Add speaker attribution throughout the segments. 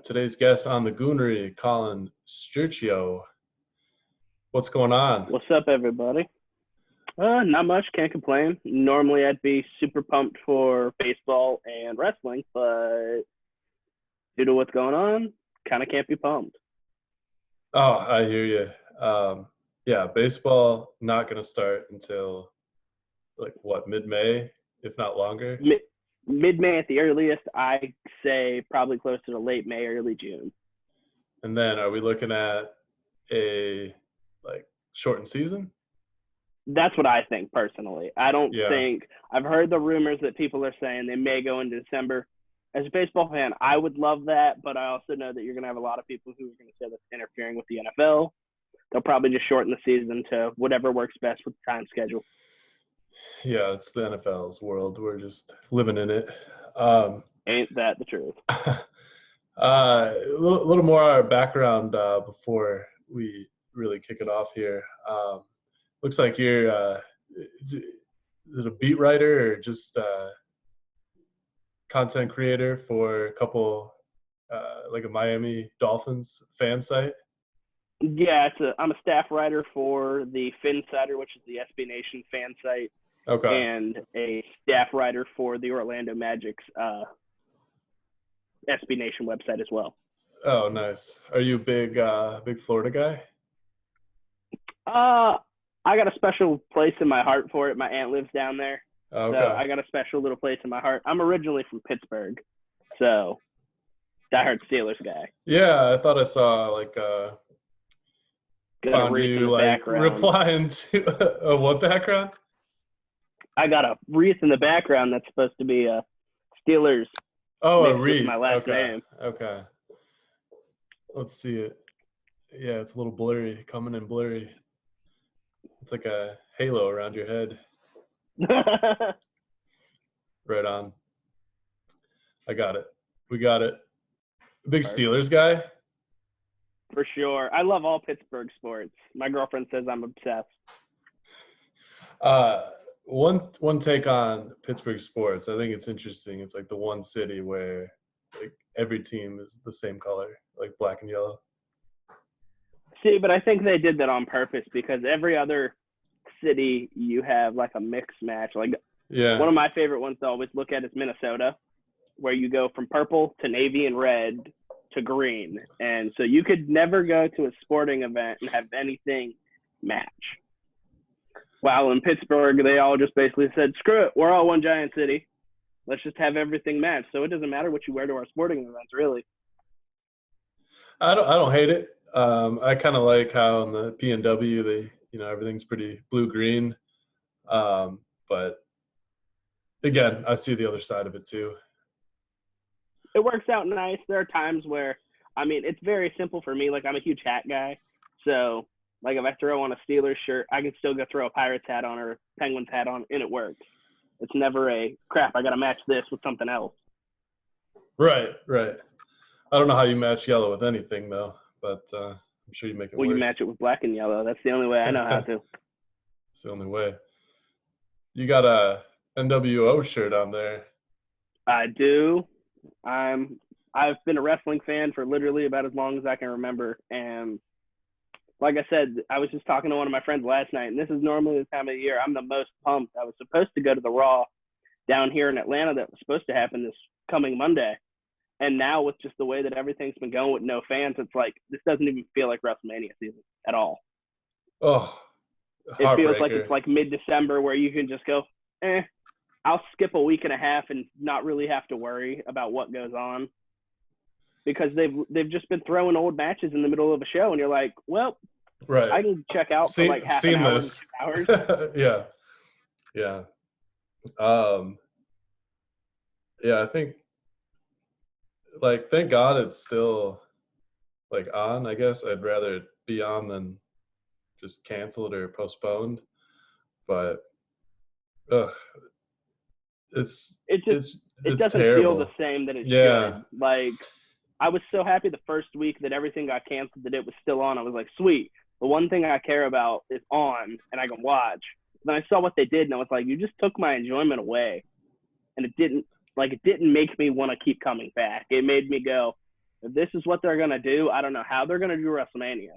Speaker 1: Today's guest on the Goonery, Collin Sturchio. What's going on?
Speaker 2: What's up, everybody? Not much. Can't complain. Normally, I'd be super pumped for baseball and wrestling, but due to what's going on, kind of can't be pumped.
Speaker 1: Oh, I hear you. Yeah, baseball not going to start until mid-May, if not longer.
Speaker 2: Mid-May at the earliest. I say probably closer to late May, early June.
Speaker 1: And then are we looking at a shortened season?
Speaker 2: That's what I think personally. I don't think I've heard the rumors that people are saying they may go into December. As a baseball fan, I would love that, but I also know that you're going to have a lot of people who are going to say that's interfering with the NFL. They'll probably just shorten the season to whatever works best with the time schedule.
Speaker 1: Yeah, it's the NFL's world. We're just living in it.
Speaker 2: Ain't that the truth?
Speaker 1: A little more background before we really kick it off here. Looks like you're is it a beat writer or just content creator for a couple, like a Miami Dolphins fan site?
Speaker 2: Yeah, I'm a staff writer for the Finsider, which is the SB Nation fan site, and a staff writer for the Orlando Magic's SB Nation website as well.
Speaker 1: Oh, nice. Are you a big Florida guy?
Speaker 2: I got a special place in my heart for it. My aunt lives down there. So I got a special little place in my heart. I'm originally from Pittsburgh, so diehard Steelers guy.
Speaker 1: Yeah, I thought I saw found you replying to what background?
Speaker 2: I got a wreath in the background that's supposed to be a Steelers.
Speaker 1: Oh, a wreath.
Speaker 2: My last name.
Speaker 1: Okay. Let's see it. Yeah, it's a little blurry, coming in blurry. It's like a halo around your head. Right on. I got it. We got it. Big Steelers guy?
Speaker 2: For sure. I love all Pittsburgh sports. My girlfriend says I'm obsessed.
Speaker 1: One take on Pittsburgh sports, I think it's interesting. It's like the one city where every team is the same color, like black and yellow.
Speaker 2: See, but I think they did that on purpose because every other city you have like a mixed match. One of my favorite ones to always look at is Minnesota, where you go from purple to navy and red to green. And so you could never go to a sporting event and have anything match. While in Pittsburgh, they all just basically said, screw it, we're all one giant city. Let's just have everything match. So it doesn't matter what you wear to our sporting events, really.
Speaker 1: I don't hate it. I kind of like how in the PNW everything's pretty blue-green. But again, I see the other side of it too.
Speaker 2: It works out nice. There are times where, it's very simple for me. I'm a huge hat guy. So, if I throw on a Steelers shirt, I can still go throw a Pirates hat on or a Penguins hat on, and it works. It's never a, crap, I got to match this with something else.
Speaker 1: Right. I don't know how you match yellow with anything, though, but I'm sure you make it work.
Speaker 2: You match it with black and yellow. That's the only way I know how to.
Speaker 1: It's the only way. You got a NWO shirt on there.
Speaker 2: I do. I've been a wrestling fan for literally about as long as I can remember. And like I said, I was just talking to one of my friends last night, and this is normally the time of the year I'm the most pumped. I was supposed to go to the Raw down here in Atlanta that was supposed to happen this coming Monday. And now with just the way that everything's been going with no fans, it's like this doesn't even feel like WrestleMania season at all.
Speaker 1: Oh,
Speaker 2: it feels like it's like mid-December where you can just go, I'll skip a week and a half and not really have to worry about what goes on. Because they've just been throwing old matches in the middle of a show, and you're like, well,
Speaker 1: right.
Speaker 2: I can check out for half an hour to 2 hours.
Speaker 1: Yeah. Yeah, I think, thank God it's still, on, I guess. I'd rather it be on than just canceled or postponed. But, it
Speaker 2: doesn't
Speaker 1: terrible.
Speaker 2: Feel the same that it should. I was so happy the first week that everything got canceled that it was still on. I was like, sweet. The one thing I care about is on and I can watch. Then I saw what they did and I was like, you just took my enjoyment away. And it didn't make me want to keep coming back. It made me go, If this is what they're going to do, I don't know how they're going to do WrestleMania.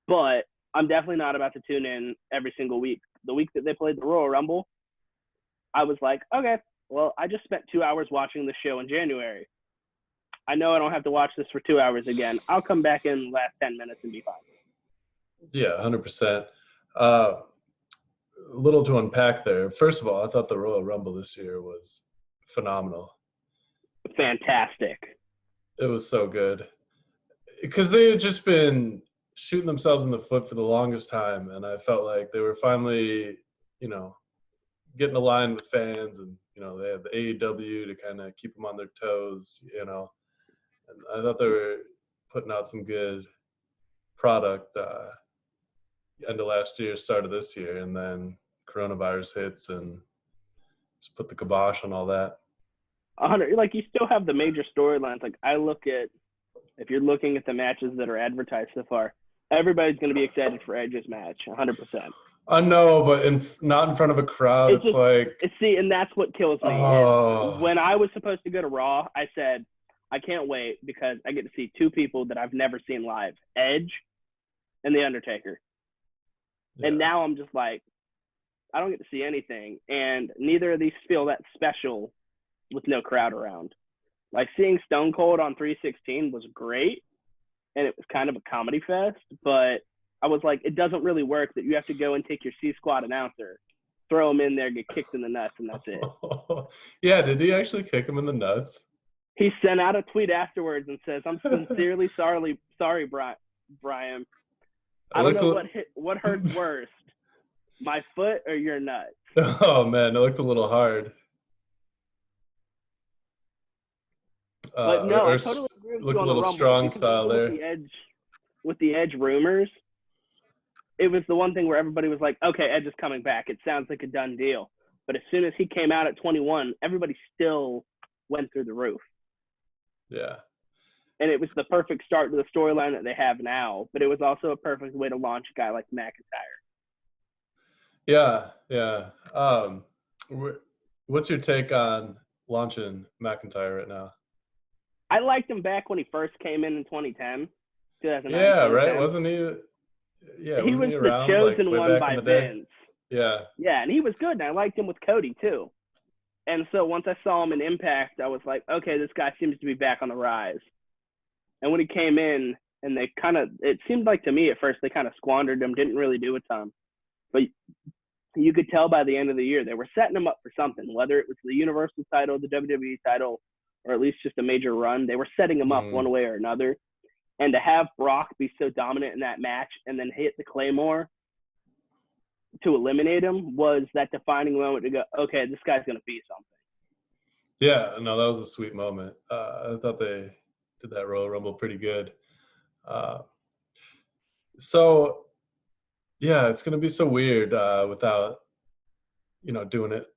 Speaker 2: But I'm definitely not about to tune in every single week. The week that they played the Royal Rumble, I was like, okay, well, I just spent 2 hours watching the show in January. I know I don't have to watch this for 2 hours again. I'll come back in the last 10 minutes and be fine.
Speaker 1: Yeah, 100%. A little to unpack there. First of all, I thought the Royal Rumble this year was phenomenal.
Speaker 2: Fantastic.
Speaker 1: It was so good. Because they had just been shooting themselves in the foot for the longest time, and I felt like they were finally, getting aligned with fans, and, they had the AEW to kind of keep them on their toes, and I thought they were putting out some good product end of last year, start of this year, and then coronavirus hits and just put the kibosh on all that.
Speaker 2: 100, like you still have the major storylines. Like I look at, if you're looking at the matches that are advertised so far, everybody's going to be excited for Edge's match, 100%.
Speaker 1: I know, but not in front of a crowd. It's just, like,
Speaker 2: see, and that's what kills me.
Speaker 1: Oh.
Speaker 2: When I was supposed to go to Raw, I said, I can't wait because I get to see two people that I've never seen live, Edge and The Undertaker. Yeah. And now I'm just like, I don't get to see anything. And neither of these feel that special with no crowd around. Like seeing Stone Cold on 316 was great. And it was kind of a comedy fest. But I was like, it doesn't really work that you have to go and take your C-Squad announcer, throw him in there, get kicked in the nuts, and that's it.
Speaker 1: Yeah, did he actually kick him in the nuts?
Speaker 2: He sent out a tweet afterwards and says, I'm sincerely sorry, Brian. I don't know what hurts worse, my foot or your nuts.
Speaker 1: Oh, man, it looked a little hard.
Speaker 2: But no, I totally agree with you on the Rumble.
Speaker 1: Looked a little strong style there.
Speaker 2: With the Edge rumors, it was the one thing where everybody was like, okay, Edge is coming back. It sounds like a done deal. But as soon as he came out at 21, everybody still went through the roof.
Speaker 1: Yeah.
Speaker 2: And it was the perfect start to the storyline that they have now, but it was also a perfect way to launch a guy like McIntyre.
Speaker 1: Yeah. What's your take on launching McIntyre right now?
Speaker 2: I liked him back when he first came in 2010. 2009,
Speaker 1: yeah, right? Wasn't he? Yeah,
Speaker 2: he was the chosen one by Vince.
Speaker 1: Yeah.
Speaker 2: Yeah, and he was good, and I liked him with Cody too. And so once I saw him in Impact, I was like, okay, this guy seems to be back on the rise. And when he came in, and it seemed like to me at first they kind of squandered him, didn't really do a ton. But you could tell by the end of the year, they were setting him up for something, whether it was the Universal title, the WWE title, or at least just a major run. They were setting him up one way or another. And to have Brock be so dominant in that match and then hit the Claymore to eliminate him was that defining moment to go, okay, this guy's going to be something.
Speaker 1: Yeah, no, that was a sweet moment. I thought they did that Royal Rumble pretty good. So, yeah, it's going to be so weird without, doing it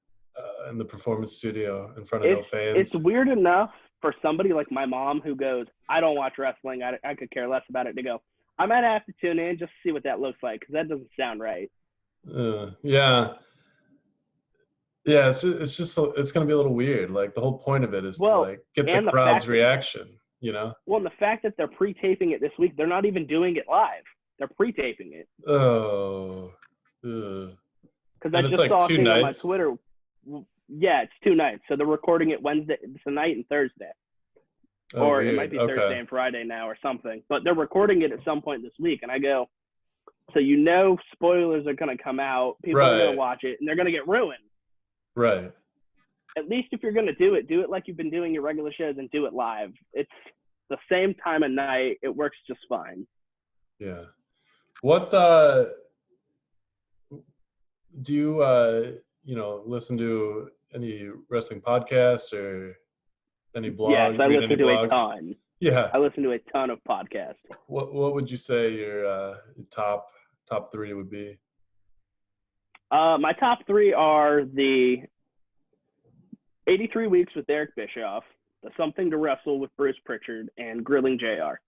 Speaker 1: in the performance studio in front of no fans.
Speaker 2: It's weird enough for somebody like my mom who goes, I don't watch wrestling. I could care less about it, to go, I might have to tune in just to see what that looks like because that doesn't sound right.
Speaker 1: Yeah, it's just it's going to be a little weird. Like the whole point of it is to get the crowd's reaction,
Speaker 2: Well, and the fact that they're pre-taping it this week, they're not even doing it live. They're pre-taping it.
Speaker 1: Oh.
Speaker 2: Because I just saw a thing on my Twitter. Yeah, it's 2 nights. So they're recording it Wednesday tonight and Thursday. Or weird. It might be Thursday and Friday now or something. But they're recording it at some point this week. And I go, so spoilers are going to come out. People are going to watch it. And they're going to get ruined.
Speaker 1: Right.
Speaker 2: At least if you're going to do it like you've been doing your regular shows and do it live. It's the same time of night. It works just fine.
Speaker 1: Yeah. What do you listen to any wrestling podcasts or any blogs?
Speaker 2: Yes, I listen to a ton.
Speaker 1: Yeah.
Speaker 2: I listen to a ton of podcasts.
Speaker 1: What would you say your top 3 would be?
Speaker 2: My top 3 are the 83 Weeks with Eric Bischoff, the Something to Wrestle with Bruce Pritchard, and Grilling JR.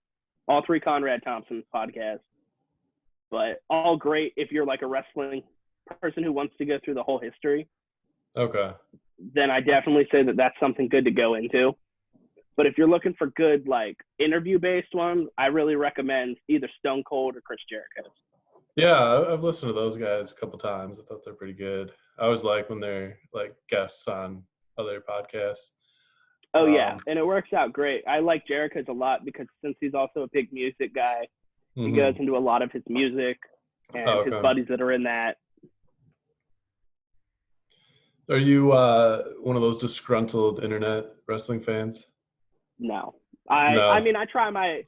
Speaker 2: All 3 Conrad Thompson podcasts. But all great if you're like a wrestling person who wants to go through the whole history.
Speaker 1: Okay.
Speaker 2: Then I definitely say that that's something good to go into. But if you're looking for good, like, interview-based ones, I really recommend either Stone Cold or Chris Jericho.
Speaker 1: Yeah, I've listened to those guys a couple times. I thought they're pretty good. I always like when they're like guests on other podcasts.
Speaker 2: Oh, yeah, and it works out great. I like Jericho's a lot because since he's also a big music guy, he goes into a lot of his music and his buddies that are in that.
Speaker 1: Are you one of those disgruntled internet wrestling fans?
Speaker 2: No. I mean, I try my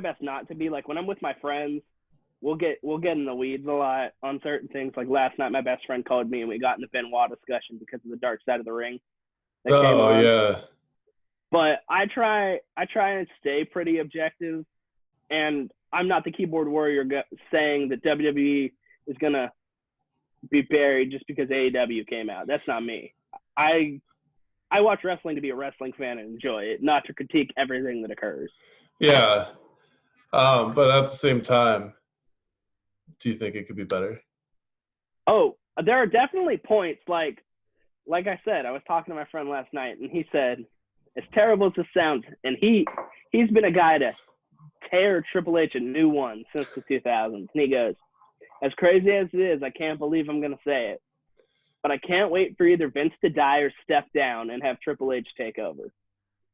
Speaker 2: best not to be. Like, when I'm with my friends, we'll get in the weeds a lot on certain things. Like, last night my best friend called me and we got in the Benoit discussion because of the dark side of the ring that came on.
Speaker 1: Yeah.
Speaker 2: But I try and stay pretty objective, and I'm not the keyboard warrior saying that WWE is gonna be buried just because AEW came out. That's not me. I watch wrestling to be a wrestling fan and enjoy it, not to critique everything that occurs.
Speaker 1: Yeah. But at the same time, do you think it could be better?
Speaker 2: Oh, there are definitely points, like I said, I was talking to my friend last night, and he said, as terrible as this sounds, and he's been a guy to tear Triple H a new one since the 2000s. And he goes, as crazy as it is, I can't believe I'm going to say it, but I can't wait for either Vince to die or step down and have Triple H take over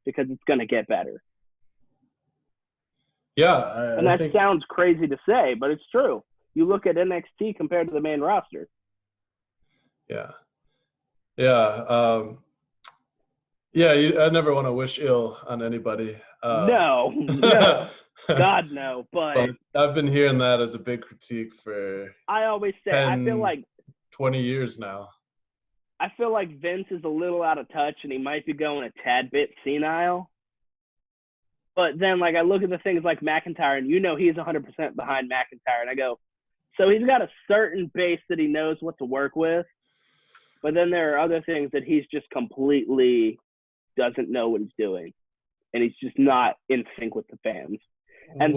Speaker 2: because it's going to get better.
Speaker 1: Yeah.
Speaker 2: And that sounds crazy to say, but it's true. You look at NXT compared to the main roster.
Speaker 1: Yeah. Yeah. I never want to wish ill on anybody.
Speaker 2: No. God, no. But
Speaker 1: I've been hearing that as a big critique for
Speaker 2: I always say,
Speaker 1: 10,
Speaker 2: I feel like
Speaker 1: 20 years now.
Speaker 2: I feel like Vince is a little out of touch and he might be going a tad bit senile. But then, like, I look at the things like McIntyre, and he's 100% behind McIntyre. And I go, so he's got a certain base that he knows what to work with. But then there are other things that he's just completely doesn't know what he's doing. And he's just not in sync with the fans. And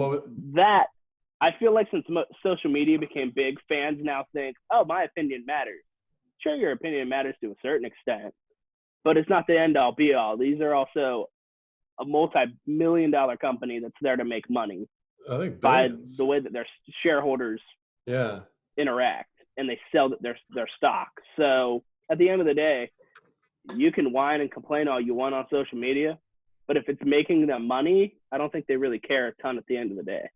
Speaker 2: that, I feel like since social media became big, fans now think, oh, my opinion matters. Sure, your opinion matters to a certain extent, but it's not the end-all, be-all. These are also a multi-million-dollar company that's there to make money.
Speaker 1: I think
Speaker 2: by the way that their shareholders interact and they sell their stock. So at the end of the day, you can whine and complain all you want on social media, but if it's making them money, I don't think they really care a ton at the end of the day.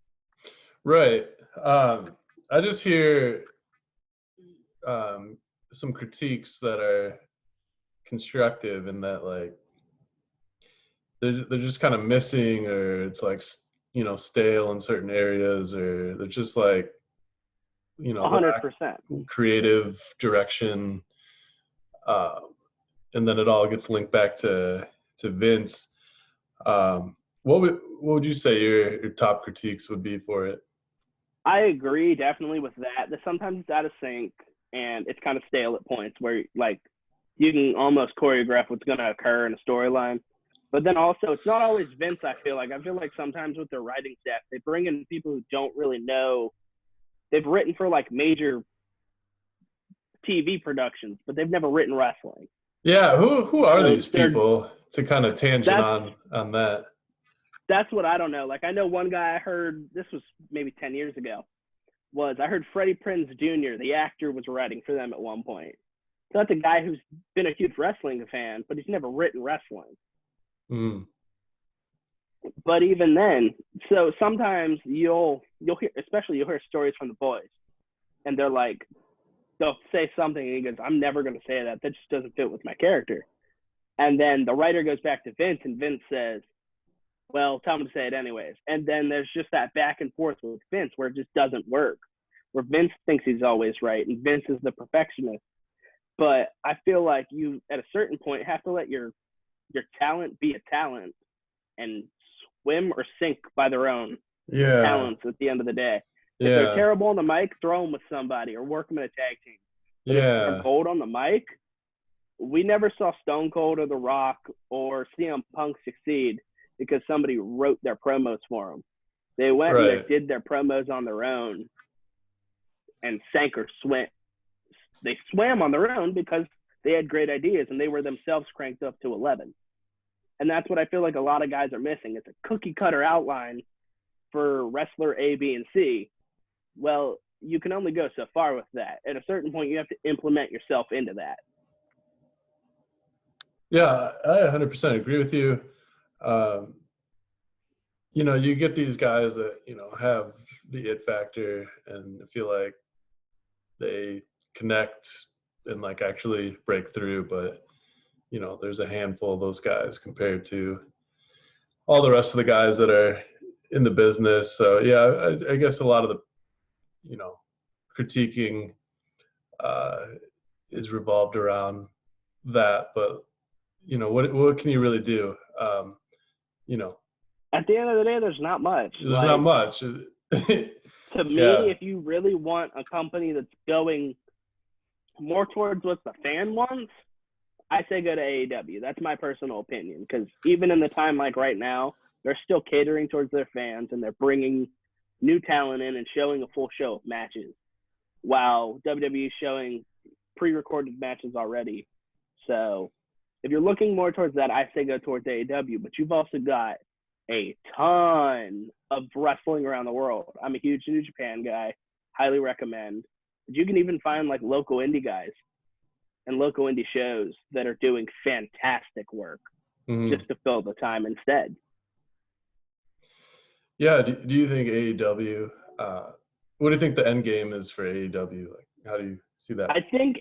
Speaker 1: Right. I just hear some critiques that are constructive in that, like, they're just kind of missing, or it's like, stale in certain areas, or they're just like,
Speaker 2: 100%
Speaker 1: creative direction. And then it all gets linked back to Vince. What would you say your top critiques would be for it?
Speaker 2: I agree definitely with that. That sometimes it's out of sync and it's kind of stale at points where, like, you can almost choreograph what's going to occur in a storyline. But then also, it's not always Vince, I feel like. Sometimes with their writing staff, they bring in people who don't really know. They've written for, like, major TV productions, but they've never written wrestling.
Speaker 1: Yeah, who are these people to kind of tangent on that?
Speaker 2: That's what I don't know. Like, I know one guy I heard, this was maybe 10 years ago, I heard Freddie Prinze Jr., the actor, was writing for them at one point. So that's a guy who's been a huge wrestling fan, but he's never written wrestling.
Speaker 1: Mm.
Speaker 2: But even then, so sometimes you'll hear stories from the boys, and they're like, they'll say something, and he goes, I'm never going to say that. That just doesn't fit with my character. And then the writer goes back to Vince, and Vince says, well, tell him to say it anyways. And then there's just that back and forth with Vince where it just doesn't work, where Vince thinks he's always right, and Vince is the perfectionist. But I feel like you, at a certain point, have to let your talent be a talent and swim or sink by their own talents at the end of the day. If they're terrible on the mic, throw them with somebody or work them in a tag team. But if they're gold on the mic, we never saw Stone Cold or The Rock or CM Punk succeed because somebody wrote their promos for them. They went and they did their promos on their own and sank or swam. They swam on their own because they had great ideas and they were themselves cranked up to 11. And that's what I feel like a lot of guys are missing. It's a cookie cutter outline for wrestler A, B, and C. Well, you can only go so far with that. At a certain point, you have to implement yourself into that.
Speaker 1: Yeah, I 100% agree with you. You know, you get these guys that, you know, have the it factor and feel like they connect and like actually break through, but you know, there's a handful of those guys compared to all the rest of the guys that are in the business. So yeah, I guess a lot of the, you know, critiquing is revolved around that, but you know, what can you really do? You know,
Speaker 2: at the end of the day, there's not much.
Speaker 1: There's not much.
Speaker 2: To me, if you really want a company that's going more towards what the fan wants, I say go to AEW. That's my personal opinion, because even in the time like right now, they're still catering towards their fans and they're bringing new talent in and showing a full show of matches, while WWE is showing pre-recorded matches already. So if you're looking more towards that, I say go towards AEW, but you've also got a ton of wrestling around the world. I'm a huge New Japan guy, highly recommend. But you can even find like local indie guys and local indie shows that are doing fantastic work just to fill the time instead.
Speaker 1: Yeah, do you think AEW, what do you think the end game is for AEW? Like, how do you see that?
Speaker 2: I think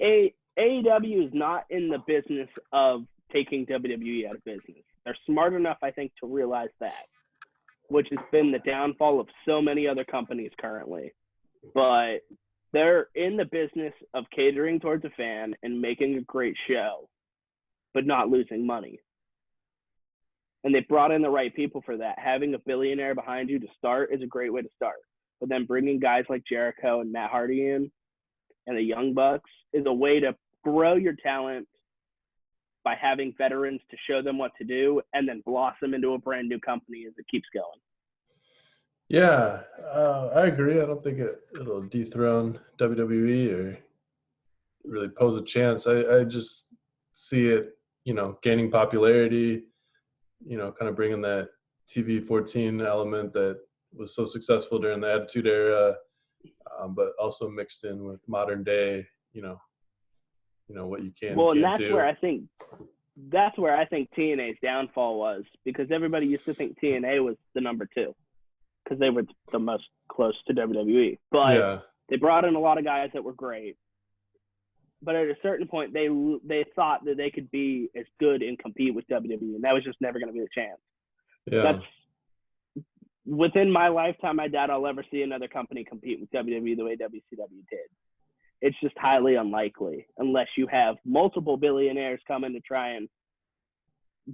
Speaker 2: AEW is not in the business of taking WWE out of business. They're smart enough, I think, to realize that, which has been the downfall of so many other companies currently. But they're in the business of catering towards a fan and making a great show, but not losing money. And they brought in the right people for that. Having a billionaire behind you to start is a great way to start. But then bringing guys like Jericho and Matt Hardy in and the Young Bucks is a way to grow your talent by having veterans to show them what to do and then blossom into a brand new company as it keeps going.
Speaker 1: Yeah, I agree. I don't think it'll dethrone WWE or really pose a chance. I just see it, you know, gaining popularity, you know, kind of bringing that TV 14 element that was so successful during the Attitude Era, but also mixed in with modern day, you know what you can.
Speaker 2: Well, and
Speaker 1: that's
Speaker 2: do. That's where I think TNA's downfall was, because everybody used to think TNA was the number 2 because they were the most close to WWE. But they brought in a lot of guys that were great. But at a certain point, they thought that they could be as good and compete with WWE, and that was just never going to be the chance.
Speaker 1: Yeah.
Speaker 2: That's within my lifetime. I doubt I'll ever see another company compete with WWE the way WCW did. It's just highly unlikely unless you have multiple billionaires come in to try and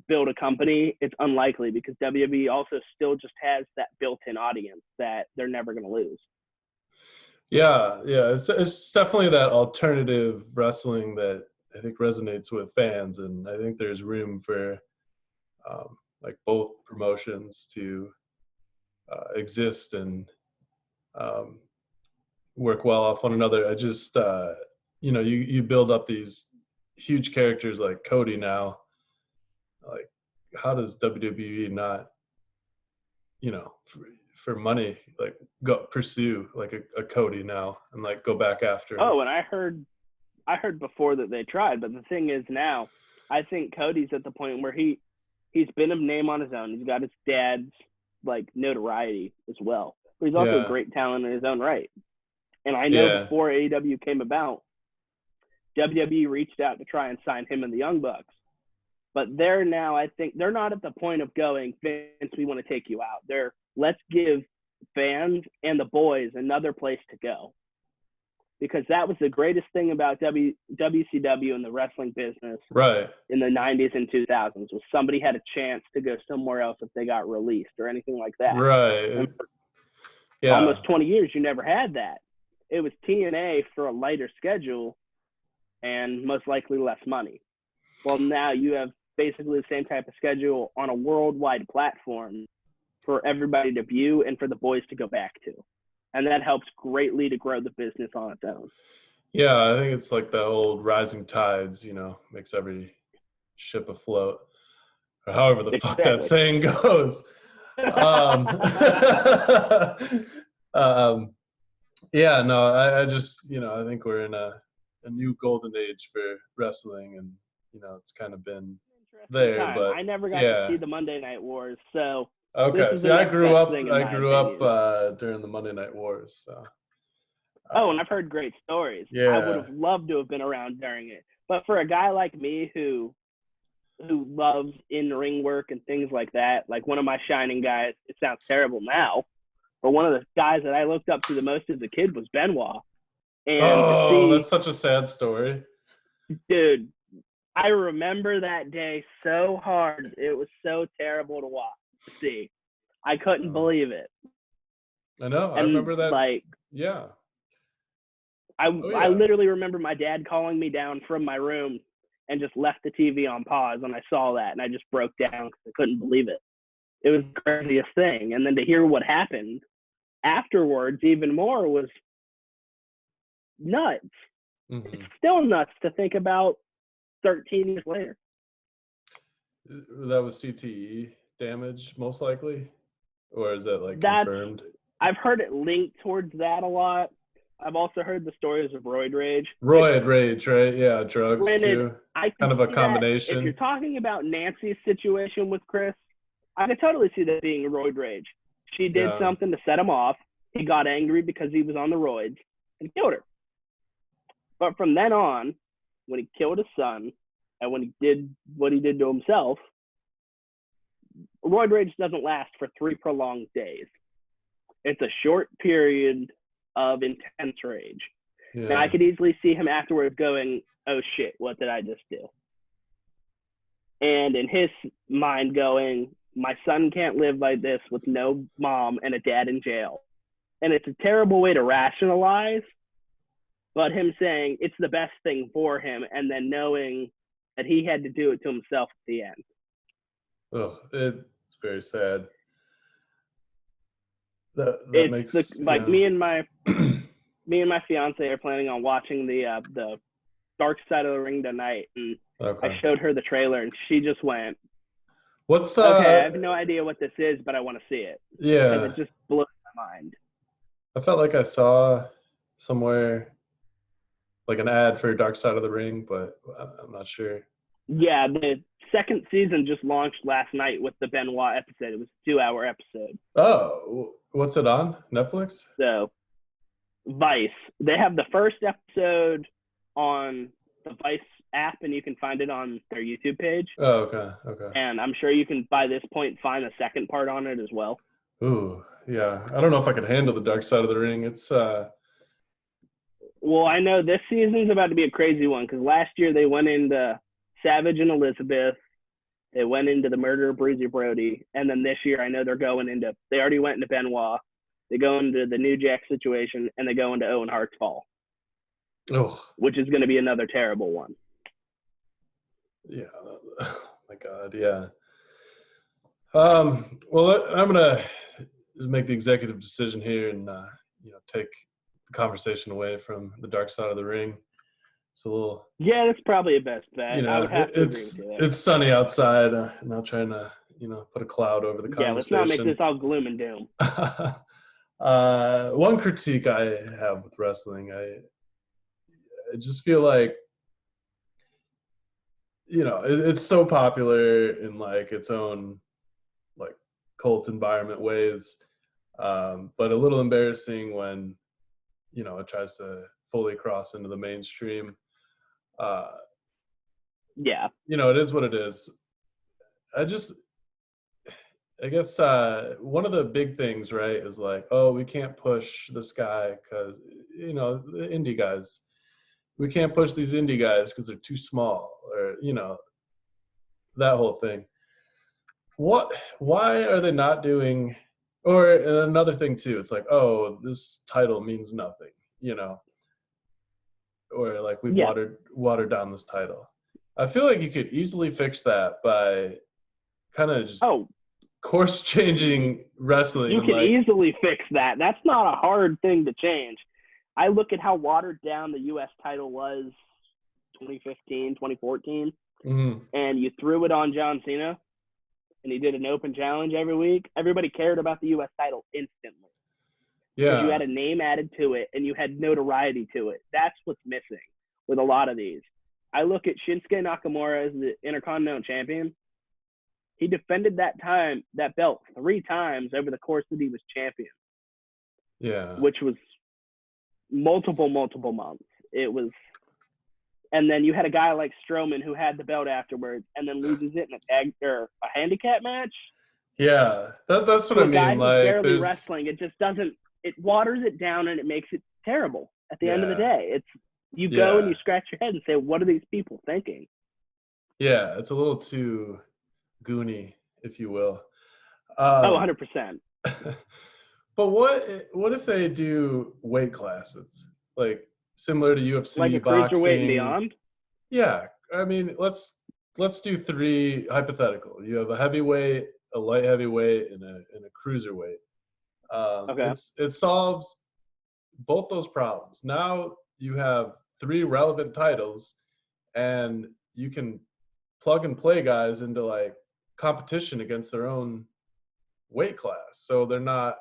Speaker 2: build a company. It's unlikely because WWE also still just has that built-in audience that they're never going to lose.
Speaker 1: Yeah. It's definitely that alternative wrestling that I think resonates with fans, and I think there's room for like both promotions to exist and work well off one another. I just you know, you build up these huge characters like Cody now. Like, how does WWE not, you know, for money, like go pursue like a Cody now and like go back after him?
Speaker 2: Oh, and I heard before that they tried, but the thing is now, I think Cody's at the point where he's been a name on his own. He's got his dad's like notoriety as well, but he's also a great talent in his own right. And I know before AEW came about, WWE reached out to try and sign him and the Young Bucks. But they're now, I think, they're not at the point of going, Vince, we want to take you out. Let's give fans and the boys another place to go. Because that was the greatest thing about WCW and the wrestling business in the 90s and 2000s, was somebody had a chance to go somewhere else if they got released or anything like that.
Speaker 1: Right.
Speaker 2: Almost 20 years, you never had that. It was TNA for a lighter schedule and most likely less money. Well, now you have basically the same type of schedule on a worldwide platform for everybody to view and for the boys to go back to. And that helps greatly to grow the business on its own.
Speaker 1: Yeah, I think it's like the old rising tides, you know, makes every ship afloat. or however the fuck that saying goes. Yeah, no, I just, I think we're in a new golden age for wrestling, and it's kind of been there.
Speaker 2: Time.
Speaker 1: But
Speaker 2: I never got to see the Monday Night Wars, so
Speaker 1: okay. See, I grew up during the Monday Night Wars. So.
Speaker 2: And I've heard great stories.
Speaker 1: Yeah.
Speaker 2: I would have loved to have been around during it, but for a guy like me who loves in-ring work and things like that, like one of my shining guys, it sounds terrible now, but one of the guys that I looked up to the most as a kid was Benoit. And
Speaker 1: that's such a sad story.
Speaker 2: Dude, I remember that day so hard. It was so terrible to see. I couldn't believe it.
Speaker 1: I know. I remember that. Yeah.
Speaker 2: I literally remember my dad calling me down from my room and just left the TV on pause when I saw that, and I just broke down because I couldn't believe it. It was the craziest thing. And then to hear what happened afterwards even more was nuts. Mm-hmm. It's still nuts to think about 13 years later.
Speaker 1: That was CTE damage, most likely? Or is that confirmed?
Speaker 2: I've heard it linked towards that a lot. I've also heard the stories of roid rage.
Speaker 1: Roid rage, right? Yeah, drugs too. Kind of a combination.
Speaker 2: If you're talking about Nancy's situation with Chris, I could totally see that being a roid rage. She did something to set him off. He got angry because he was on the roids and killed her. But from then on, when he killed his son and when he did what he did to himself, roid rage doesn't last for 3 prolonged days. It's a short period of intense rage. Yeah. Now, I could easily see him afterwards going, oh shit, what did I just do? And in his mind going, my son can't live like this with no mom and a dad in jail. And it's a terrible way to rationalize, but him saying it's the best thing for him and then knowing that he had to do it to himself at the end.
Speaker 1: Oh, it's very sad. That makes
Speaker 2: me and my fiance are planning on watching the Dark Side of the Ring tonight, and I showed her the trailer, and she just went,
Speaker 1: "What's
Speaker 2: okay? I have no idea what this is, but I want to see it."
Speaker 1: Yeah,
Speaker 2: and it just blew my mind.
Speaker 1: I felt like I saw somewhere like an ad for Dark Side of the Ring, but I'm not sure.
Speaker 2: Yeah, the second season just launched last night with the Benoit episode. It was a 2-hour episode.
Speaker 1: Oh, what's it on? Netflix?
Speaker 2: So, Vice. They have the first episode on the Vice app, and you can find it on their YouTube page.
Speaker 1: Oh, okay.
Speaker 2: And I'm sure you can, by this point, find the second part on it as well.
Speaker 1: Ooh, yeah. I don't know if I could handle the Dark Side of the Ring. It's
Speaker 2: Well, I know this season's about to be a crazy one because last year they went into Savage and Elizabeth. They went into the murder of Bruiser Brody. And then this year, I know they already went into Benoit. They go into the New Jack situation, and they go into Owen Hart's fall.
Speaker 1: Oh.
Speaker 2: Which is going to be another terrible one.
Speaker 1: Yeah. Oh, my God, yeah. Well, I'm going to make the executive decision here and, take the conversation away from the Dark Side of the Ring. It's a little.
Speaker 2: Yeah, that's probably a best bet. I would have to agree with that.
Speaker 1: It's sunny outside. I'm not trying to, put a cloud over the conversation.
Speaker 2: Yeah, let's not make this all gloom and doom.
Speaker 1: One critique I have with wrestling, I just feel like, it's so popular in its own cult environment ways, but a little embarrassing when it tries to fully cross into the mainstream.
Speaker 2: Yeah,
Speaker 1: it is what it is. I guess one of the big things, right, is we can't push this guy because the indie guys, we can't push these indie guys because they're too small, or that whole thing. Why are they not doing? Or another thing too, it's this title means nothing, or we've watered down this title. I feel like you could easily fix that by kind of just course changing wrestling.
Speaker 2: You can easily fix that. That's not a hard thing to change. I look at how watered down the U.S. title was 2015, 2014, and you threw it on John Cena. and he did an open challenge every week, everybody cared about the U.S. title instantly.
Speaker 1: Yeah.
Speaker 2: Because you had a name added to it and you had notoriety to it. That's what's missing with a lot of these. I look at Shinsuke Nakamura as the Intercontinental Champion. He defended that belt 3 times over the course that he was champion.
Speaker 1: Yeah.
Speaker 2: Which was multiple months. It was, and then you had a guy like Strowman who had the belt afterwards and then loses it in a tag or a handicap match.
Speaker 1: Yeah, that's what I mean.
Speaker 2: Guy who's
Speaker 1: like
Speaker 2: barely wrestling, it just doesn't. It waters it down and it makes it terrible. At the end of the day, it's you go and you scratch your head and say, "What are these people thinking?"
Speaker 1: Yeah, it's a little too goony, if you will.
Speaker 2: 100%.
Speaker 1: But what if they do weight classes like similar to UFC,
Speaker 2: like a
Speaker 1: boxing,
Speaker 2: cruiserweight and beyond?
Speaker 1: Yeah, I mean, let's do 3 hypothetical. You have a heavyweight, a light heavyweight, and a cruiserweight.
Speaker 2: Okay.
Speaker 1: It solves both those problems. Now you have 3 relevant titles, and you can plug and play guys into like competition against their own weight class. So they're not.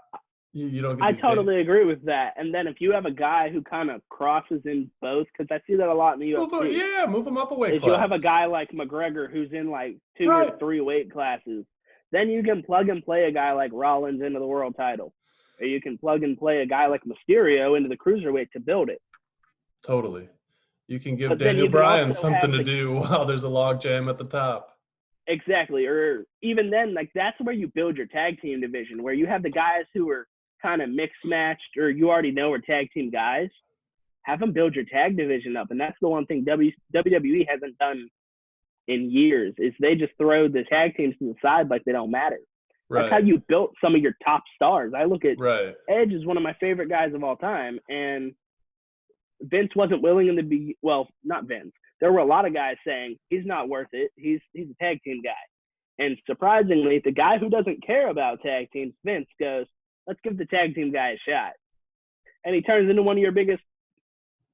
Speaker 1: You don't get
Speaker 2: I totally agree with that. And then if you have a guy who kind of crosses in both, because I see that a lot in the UFC.
Speaker 1: Move him up a weight class.
Speaker 2: You'll have a guy like McGregor who's in like 2 or 3 weight classes. Then you can plug and play a guy like Rollins into the world title. Or you can plug and play a guy like Mysterio into the cruiserweight to build it.
Speaker 1: Totally. You can give Daniel Bryan something to do while there's a log jam at the top.
Speaker 2: Exactly. Or even then, like that's where you build your tag team division, where you have the guys who are kind of mixed matched or you already know are tag team guys. Have them build your tag division up. And that's the one thing WWE hasn't done in years is they just throw the tag teams to the side like they don't matter. That's how you built some of your top stars. I look at Edge as one of my favorite guys of all time, and Vince wasn't willing in the well, not Vince. There were a lot of guys saying he's not worth it. He's a tag team guy. And surprisingly, the guy who doesn't care about tag teams, Vince, goes, let's give the tag team guy a shot. And he turns into one of your biggest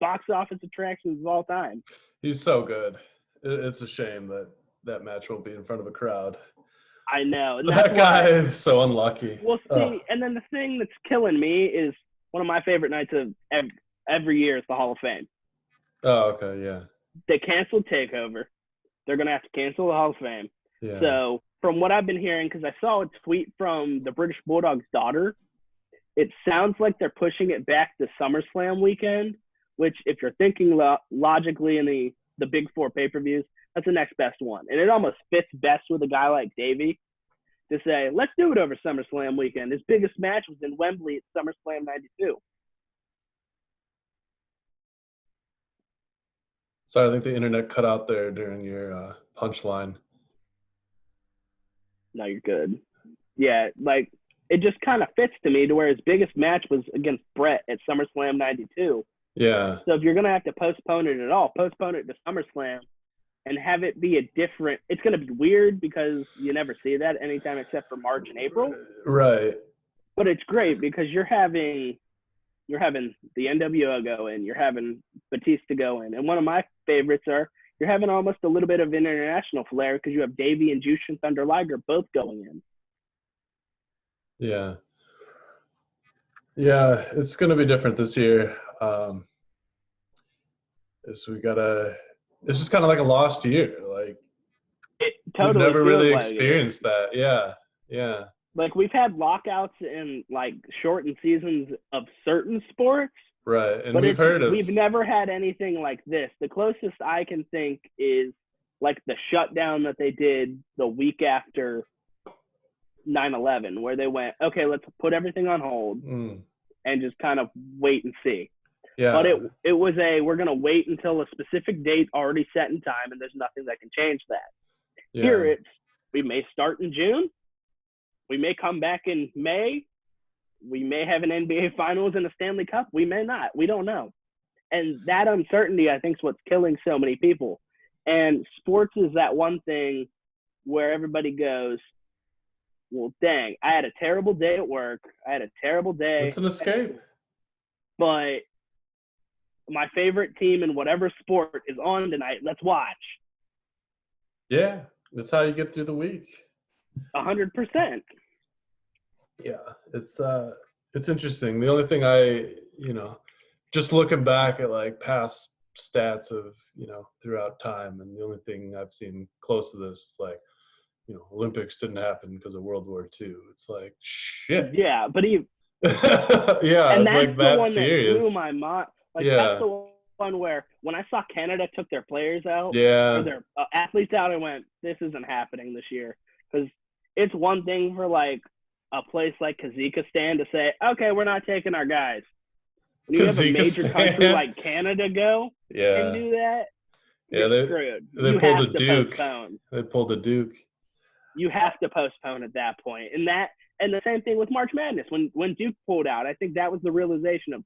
Speaker 2: box office attractions of all time.
Speaker 1: He's so good. It's a shame that match won't be in front of a crowd.
Speaker 2: I know. And
Speaker 1: that guy is so unlucky.
Speaker 2: We'll see. And then the thing that's killing me is one of my favorite nights of every year is the Hall of Fame.
Speaker 1: Oh, okay, yeah.
Speaker 2: They canceled TakeOver. They're going to have to cancel the Hall of Fame.
Speaker 1: Yeah.
Speaker 2: So from what I've been hearing, because I saw a tweet from the British Bulldog's daughter, it sounds like they're pushing it back to SummerSlam weekend, which if you're thinking logically in the big 4 pay-per-views, that's the next best one. And it almost fits best with a guy like Davey to say, let's do it over SummerSlam weekend. His biggest match was in Wembley at SummerSlam 92.
Speaker 1: Sorry, I think the internet cut out there during your punchline.
Speaker 2: No, you're good. Yeah, like it just kind of fits to me to where his biggest match was against Brett at SummerSlam 92.
Speaker 1: Yeah.
Speaker 2: So if you're going to have to postpone it at all, postpone it to SummerSlam and have it be a different – it's going to be weird because you never see that anytime except for March and April.
Speaker 1: Right.
Speaker 2: But it's great because you're having the NWO go in, you're having Batista go in. And one of my favorites are you're having almost a little bit of an international flair because you have Davey and Jushin Thunder Liger both going in.
Speaker 1: Yeah. Yeah, it's going to be different this year. It's just kind of like a lost year. Like
Speaker 2: it totally
Speaker 1: we've never really
Speaker 2: like
Speaker 1: experienced that. Yeah. Yeah.
Speaker 2: Like we've had lockouts and like shortened seasons of certain sports.
Speaker 1: Right. And
Speaker 2: but
Speaker 1: we've
Speaker 2: never had anything like this. The closest I can think is like the shutdown that they did the week after 9/11, where they went, okay, let's put everything on hold and just kind of wait and see.
Speaker 1: Yeah.
Speaker 2: But it was we're going to wait until a specific date already set in time, and there's nothing that can change that. Yeah. Here we may start in June. We may come back in May. We may have an NBA Finals and a Stanley Cup. We may not. We don't know. And that uncertainty, I think, is what's killing so many people. And sports is that one thing where everybody goes, well, dang, I had a terrible day at work. I had a terrible day.
Speaker 1: It's an escape.
Speaker 2: But my favorite team in whatever sport is on tonight. Let's watch.
Speaker 1: Yeah, that's how you get through the week.
Speaker 2: 100%.
Speaker 1: Yeah, it's interesting. The only thing just looking back at like past stats of, throughout time, and the only thing I've seen close to this is like, Olympics didn't happen because of World War II. It's like, shit.
Speaker 2: Yeah, but
Speaker 1: yeah,
Speaker 2: and
Speaker 1: it's
Speaker 2: that's
Speaker 1: like
Speaker 2: the
Speaker 1: that
Speaker 2: one
Speaker 1: serious.
Speaker 2: that blew my mind. Like, that's the one where when I saw Canada took their players out, or their athletes out, I went, this isn't happening this year. Because it's one thing for like a place like Kazakhstan to say, okay, we're not taking our guys. When you have a major country like Canada go and do that, you're screwed.
Speaker 1: They pulled a Duke. They pulled a Duke.
Speaker 2: You have to postpone at that point. And the same thing with March Madness. When Duke pulled out, I think that was the realization of,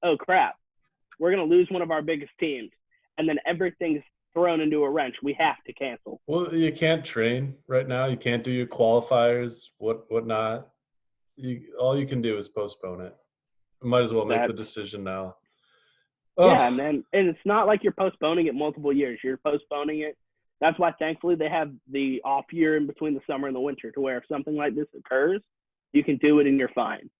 Speaker 2: oh crap, we're going to lose one of our biggest teams. And then everything's thrown into a wrench. We have to cancel.
Speaker 1: Well, you can't train right now. You can't do your qualifiers, whatnot. All you can do is postpone it. You might as well make the decision now.
Speaker 2: Yeah, and it's not like you're postponing it multiple years. You're postponing it. That's why, thankfully, they have the off year in between the summer and the winter, to where if something like this occurs, you can do it and you're fine.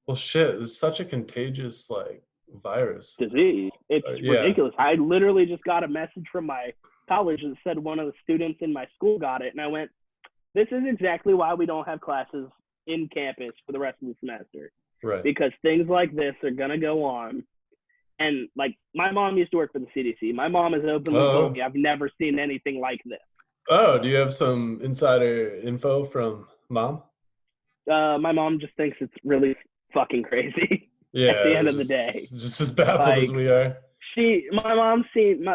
Speaker 1: Well, shit, it's such a contagious, like, virus.
Speaker 2: Disease. It's ridiculous. I literally just got a message from my college that said one of the students in my school got it, and I went, this is exactly why we don't have classes in campus for the rest of the semester.
Speaker 1: Right.
Speaker 2: Because things like this are going to go on. And, like, my mom used to work for the CDC. My mom has openly told me I've never seen anything like this.
Speaker 1: Oh, do you have some insider info from mom?
Speaker 2: My mom just thinks it's really fucking crazy.
Speaker 1: Yeah.
Speaker 2: At the end of the day.
Speaker 1: Just as baffled as we are.
Speaker 2: The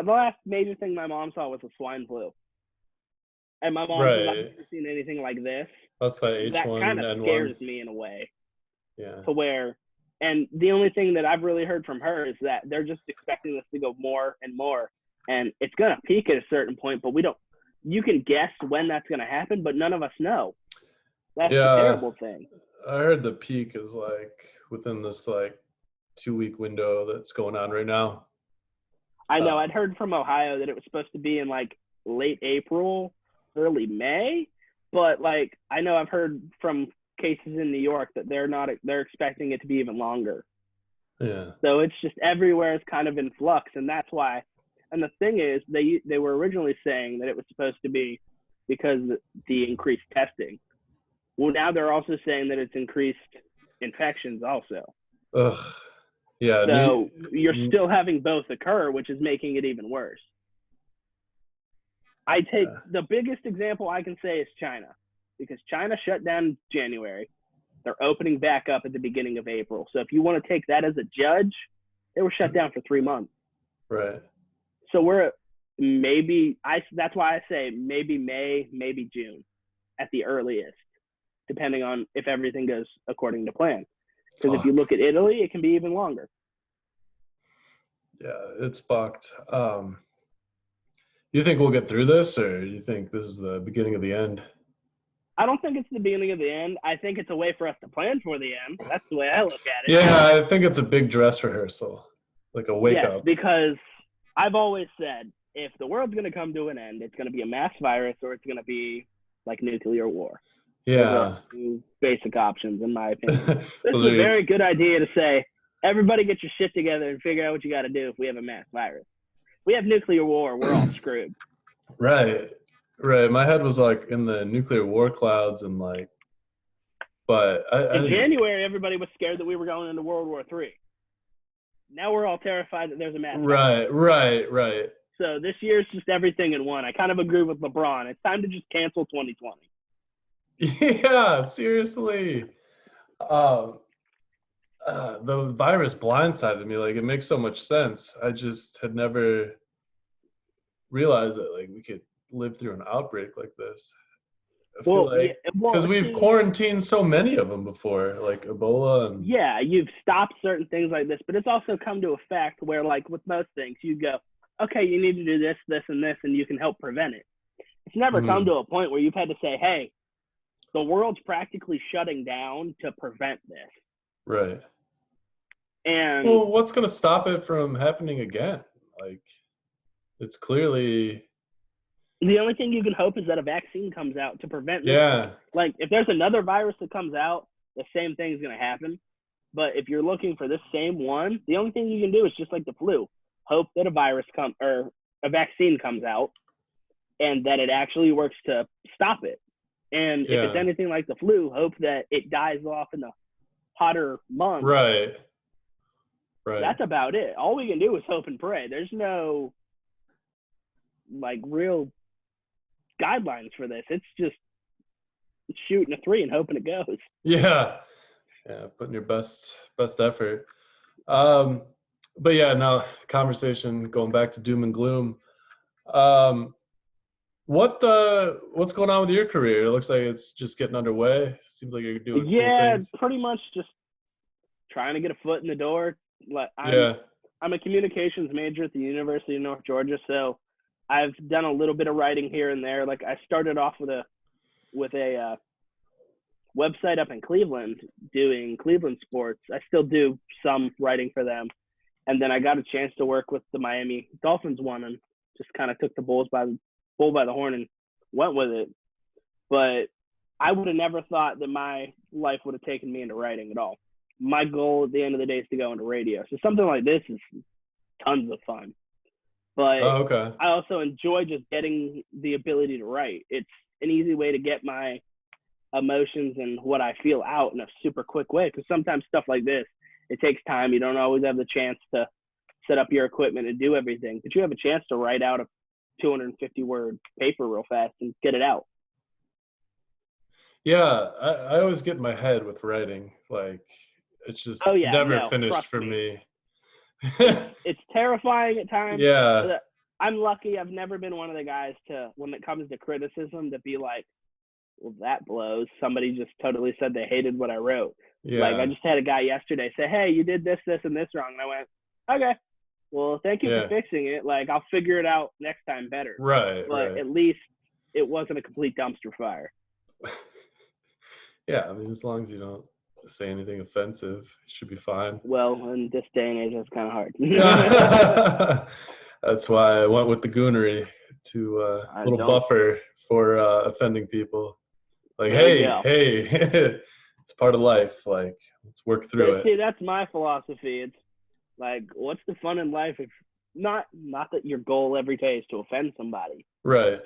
Speaker 2: last major thing my mom saw was the swine flu. And my mom said, I've never seen anything like this.
Speaker 1: That's that H1N1.
Speaker 2: That kind of scares me in a way.
Speaker 1: Yeah.
Speaker 2: To where, and the only thing that I've really heard from her is that they're just expecting this to go more and more. And it's going to peak at a certain point, but you can guess when that's going to happen, but none of us know. That's the terrible thing.
Speaker 1: I heard the peak is like within this like 2-week window that's going on right now.
Speaker 2: I know. I'd heard from Ohio that it was supposed to be in like late April, early May, but like I know I've heard from cases in New York that they're expecting it to be even longer.
Speaker 1: Yeah. So
Speaker 2: it's just everywhere is kind of in flux, and that's why. And the thing is, they were originally saying that it was supposed to be because the increased testing. Well, now they're also saying that it's increased infections also.
Speaker 1: Ugh. Yeah.
Speaker 2: So you're still having both occur, which is making it even worse. The biggest example I can say is China, because China shut down in January. They're opening back up at the beginning of April. So if you want to take that as a judge, they were shut down for 3 months.
Speaker 1: Right.
Speaker 2: So that's why I say maybe May, maybe June at the earliest, depending on if everything goes according to plan. Because if you look at Italy, it can be even longer.
Speaker 1: Yeah, it's fucked. You think we'll get through this, or do you think this is the beginning of the end?
Speaker 2: I don't think it's the beginning of the end. I think it's a way for us to plan for the end. That's the way I look at it.
Speaker 1: Yeah, I think it's a big dress rehearsal, like a wake up.
Speaker 2: Because I've always said, if the world's going to come to an end, it's going to be a mass virus or it's going to be like nuclear war.
Speaker 1: Yeah.
Speaker 2: Those are two basic options, in my opinion. This is a very good idea to say, everybody get your shit together and figure out what you got to do if we have a mass virus. If we have nuclear war, we're all screwed.
Speaker 1: Right. My head was like in the nuclear war clouds and like, but
Speaker 2: in January, everybody was scared that we were going into World War III. Now we're all terrified that there's a mass virus.
Speaker 1: Right.
Speaker 2: So this year's just everything in one. I kind of agree with LeBron. It's time to just cancel 2020.
Speaker 1: Yeah, seriously. The virus blindsided me. Like, it makes so much sense. I just had never realized that like we could live through an outbreak like this. Because we've quarantined so many of them before, like Ebola and
Speaker 2: you've stopped certain things like this, but it's also come to a fact where, like with most things, you go, okay, you need to do this, this, and this, and you can help prevent it. It's never come to a point where you've had to say, hey, the world's practically shutting down to prevent this.
Speaker 1: Right.
Speaker 2: And
Speaker 1: well, what's going to stop it from happening again? Like, it's clearly
Speaker 2: The only thing you can hope is that a vaccine comes out to prevent this.
Speaker 1: Yeah.
Speaker 2: Like, if there's another virus that comes out, the same thing's going to happen. But if you're looking for this same one, the only thing you can do is just like the flu. Hope that a vaccine comes out and that it actually works to stop it. And if it's anything like the flu, hope that it dies off in the hotter months.
Speaker 1: Right.
Speaker 2: That's about it. All we can do is hope and pray. There's no like real guidelines for this. It's just shooting a 3 and hoping it goes.
Speaker 1: Yeah, putting your best effort. But yeah, now conversation going back to doom and gloom. What's going on with your career? It looks like it's just getting underway. Seems like you're doing cool things.
Speaker 2: Pretty much just trying to get a foot in the door. I'm a communications major at the University of North Georgia, so I've done a little bit of writing here and there. Like, I started off with a website up in Cleveland doing Cleveland sports. I still do some writing for them. And then I got a chance to work with the Miami Dolphins one and just kind of took the bull by the horn and went with it. But I would have never thought that my life would have taken me into writing at all. My goal at the end of the day is to go into radio. So something like this is tons of fun. But I also enjoy just getting the ability to write. It's an easy way to get my emotions and what I feel out in a super quick way. Because sometimes stuff like this, it takes time. You don't always have the chance to set up your equipment and do everything. But you have a chance to write out a 250-word paper real fast and get it out.
Speaker 1: Yeah, I always get in my head with writing. Like, it's just never finished for me.
Speaker 2: It's terrifying at times.
Speaker 1: Yeah.
Speaker 2: I'm lucky I've never been one of the guys to, when it comes to criticism, to be like, well, that blows. Somebody just totally said they hated what I wrote.
Speaker 1: Yeah.
Speaker 2: Like, I just had a guy yesterday say, hey, you did this, this, and this wrong. And I went, okay, well, thank you for fixing it. Like, I'll figure it out next time better.
Speaker 1: Right.
Speaker 2: But at least it wasn't a complete dumpster fire.
Speaker 1: Yeah, I mean, as long as you don't say anything offensive, it should be fine.
Speaker 2: Well, in this day and age, it's kind of hard.
Speaker 1: That's why I went with the Goonery to a little buffer for offending people. Like, hey, it's part of life. Like, let's work through it.
Speaker 2: See, that's my philosophy. It's like, what's the fun in life if not that your goal every day is to offend somebody.
Speaker 1: Right.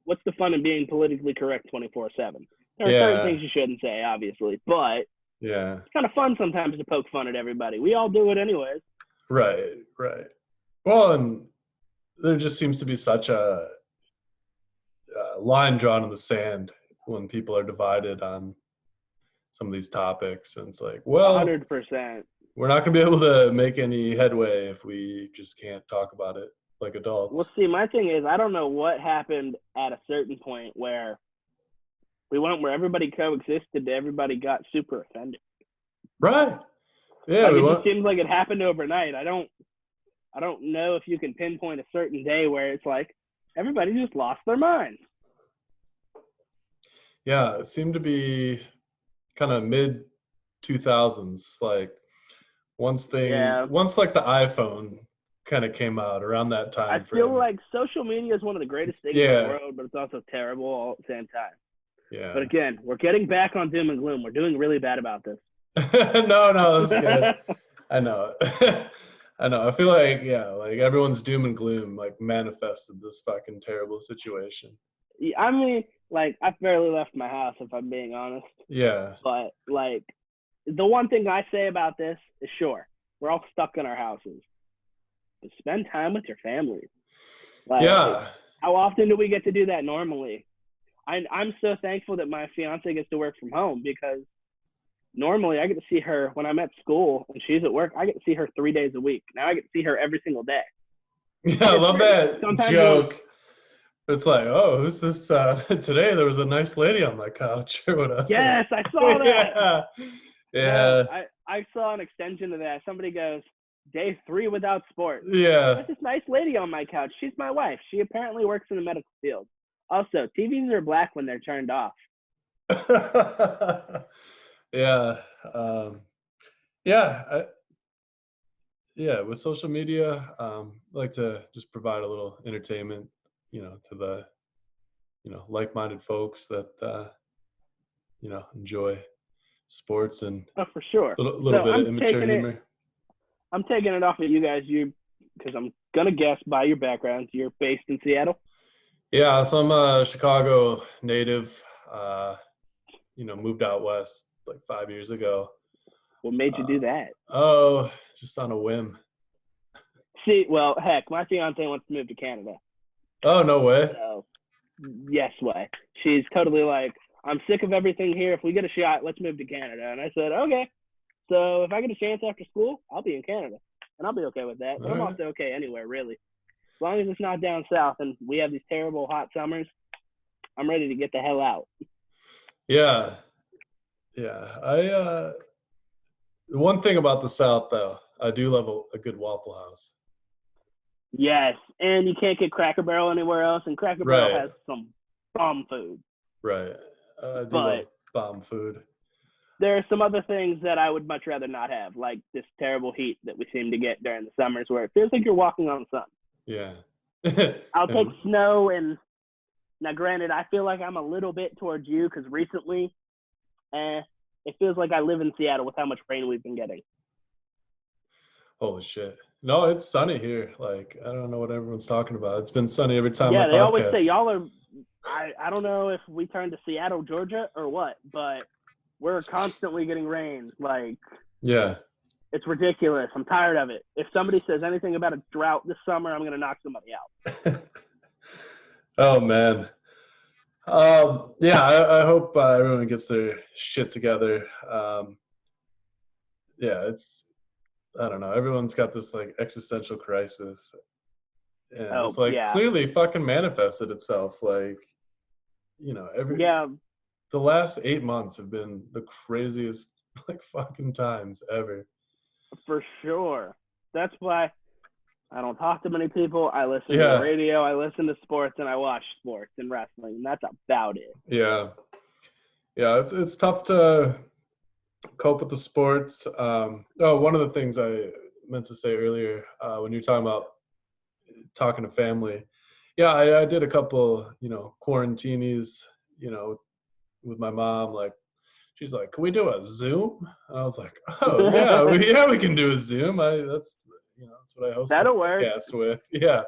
Speaker 2: What's the fun in being politically correct 24/7? There are certain things you shouldn't say, obviously, but it's kind of fun sometimes to poke fun at everybody. We all do it anyways.
Speaker 1: Right. Well, and there just seems to be such a line drawn in the sand when people are divided on some of these topics. And it's like, well,
Speaker 2: 100%.
Speaker 1: We're not going to be able to make any headway if we just can't talk about it like adults.
Speaker 2: Well, see, my thing is, I don't know what happened at a certain point where we went where everybody coexisted, everybody got super offended.
Speaker 1: Right. Yeah.
Speaker 2: Like, it just seems like it happened overnight. I don't know if you can pinpoint a certain day where it's like everybody just lost their minds.
Speaker 1: Yeah, it seemed to be kind of mid 2000s, like once like the iPhone kind of came out around that time.
Speaker 2: I feel like social media is one of the greatest things in the world, but it's also terrible all at the same time.
Speaker 1: Yeah.
Speaker 2: But again, we're getting back on doom and gloom. We're doing really bad about this.
Speaker 1: No, that's good. I know. I feel like, like everyone's doom and gloom, like manifested this fucking terrible situation.
Speaker 2: I mean, like, I've barely left my house, if I'm being honest.
Speaker 1: Yeah.
Speaker 2: But, like, the one thing I say about this is, sure, we're all stuck in our houses. But spend time with your families. Like, how often do we get to do that normally? I'm so thankful that my fiance gets to work from home, because normally I get to see her when I'm at school and she's at work. I get to see her 3 days a week. Now I get to see her every single day.
Speaker 1: Yeah, I love that joke. It's like, oh, who's this? Today there was a nice lady on my couch or whatever.
Speaker 2: Yes, I saw that.
Speaker 1: Yeah.
Speaker 2: I saw an extension to that. Somebody goes, day 3 without sports.
Speaker 1: Yeah.
Speaker 2: There's this nice lady on my couch. She's my wife. She apparently works in the medical field. Also, TVs are black when they're turned off.
Speaker 1: With social media, I like to just provide a little entertainment, to the like-minded folks that enjoy sports and
Speaker 2: for sure.
Speaker 1: little bit of immature humor.
Speaker 2: I'm taking it off of you guys, because I'm gonna guess by your background, you're based in Seattle.
Speaker 1: Yeah, so I'm a Chicago native. Moved out west like 5 years ago.
Speaker 2: What made you do that?
Speaker 1: Oh, just on a whim.
Speaker 2: See, well, heck, my fiance wants to move to Canada.
Speaker 1: Oh, no way.
Speaker 2: So, yes way. She's totally like, I'm sick of everything here. If we get a shot, let's move to Canada. And I said, okay. So if I get a chance after school, I'll be in Canada. And I'll be okay with that. But I'm also okay anywhere, really. As long as it's not down south and we have these terrible hot summers, I'm ready to get the hell out.
Speaker 1: Yeah. Yeah. The one thing about the South, though, I do love a good Waffle House.
Speaker 2: Yes. And you can't get Cracker Barrel anywhere else. And Cracker Barrel has some bomb food.
Speaker 1: Right. I do love bomb food.
Speaker 2: There are some other things that I would much rather not have, like this terrible heat that we seem to get during the summers where it feels like you're walking on the sun.
Speaker 1: Yeah.
Speaker 2: I'll take snow, and now granted, I feel like I'm a little bit towards you because recently it feels like I live in Seattle with how much rain we've been getting.
Speaker 1: Holy shit. No, it's sunny here. Like, I don't know what everyone's talking about. It's been sunny every time.
Speaker 2: Yeah, they always say y'all are I don't know if we turned to Seattle, Georgia or what, but we're constantly getting rain. Like,
Speaker 1: yeah,
Speaker 2: it's ridiculous. I'm tired of it. If somebody says anything about a drought this summer, I'm going to knock somebody out.
Speaker 1: Oh, man. Yeah, I hope everyone gets their shit together. Yeah, I don't know. Everyone's got this like existential crisis. And it's like clearly fucking manifested itself. Like, the last 8 months have been the craziest like fucking times ever.
Speaker 2: For sure. That's why I don't talk to many people. I listen to the radio, I listen to sports, and I watch sports and wrestling. And that's about it.
Speaker 1: Yeah. Yeah, it's tough to cope with the sports. One of the things I meant to say earlier, when you're talking about talking to family, I did a couple, quarantinis, with my mom. Like, she's like, "Can we do a Zoom?" And I was like, "Oh yeah, we can do a Zoom. That's what I host a podcast with." Yeah,